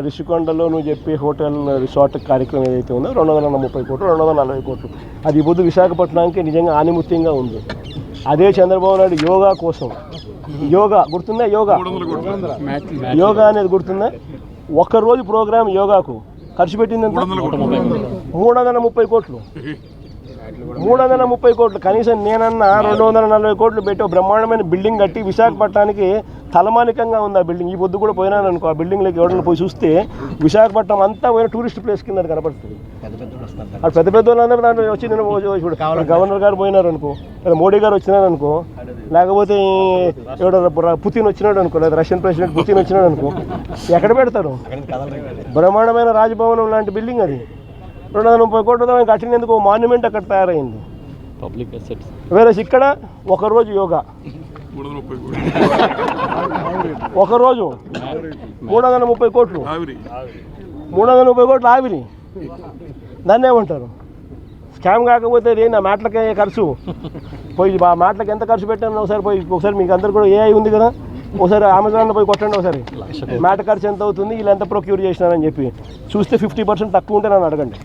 రిషికొండలో నువ్వు చెప్పే hotel resort కార్యక్రమం ఏదైతే ఉందో 230 కోట్లు 240 కోట్లు అది ఈ పొద్దు విశాఖపట్నానికి నిజంగా ఆనిముత్యంగా ఉంది. అదే చంద్రబాబు నాయుడు యోగా కోసం యోగా గుర్తుందా? యోగా అనేది గుర్తుందా? ఒక్కరోజు ప్రోగ్రాం యోగాకు ఖర్చు పెట్టింది 330 కోట్లు. 330 కోట్లు కనీసం నేనన్నా 240 కోట్లు పెట్టి బ్రహ్మాండమైన బిల్డింగ్ కట్టి విశాఖపట్నానికి తలమానికంగా ఉంది ఆ బిల్డింగ్. ఈ పొద్దు కూడా పోయినాను అనుకో, ఆ బిల్డింగ్లోకి ఎవరైనా పోయి చూస్తే విశాఖపట్నం అంతా పోయిన టూరిస్ట్ ప్లేస్ కింద కనపడుతుంది. అటు పెద్ద పెద్ద వాళ్ళందరూ దాంట్లో వచ్చి నేను ఇప్పుడు గవర్నర్ గారు పోయినారు అనుకో, లేదా మోడీ గారు వచ్చినారు అనుకో, లేకపోతే ఎవడో పుతిన్ వచ్చినాడు అనుకో, లేదా రష్యన్ ప్రెసిడెంట్ పుతిన్ వచ్చినాడు అనుకో, ఎక్కడ పెడతారు? బ్రహ్మాండమైన రాజభవనం లాంటి బిల్డింగ్ అది 230 కోట్లతో కట్టినందుకు మాన్యుమెంట్ అక్కడ తయారైంది. Public assets. వేరే ఇక్కడ ఒకరోజు యోగా, ఒకరోజు 330 కోట్లు, 330 కోట్లు ఆవిరి. దాన్ని ఏమంటారు? స్కామ్ కాకపోతే అది నా మాటలకే ఖర్చు పోయి ఆ మాటలకు ఎంత ఖర్చు పెట్టాను ఒకసారి మీకు అందరు కూడా ఏఐ ఉంది కదా, ఒకసారి అమెజాన్లో పోయి కొట్టండి ఒకసారి మ్యాట్ ఖర్చు ఎంత అవుతుంది, వీళ్ళు ఎంత ప్రొక్యూర్ చేసినారని చెప్పి చూస్తే 50% తక్కువ ఉంటే నన్ను అడగండి.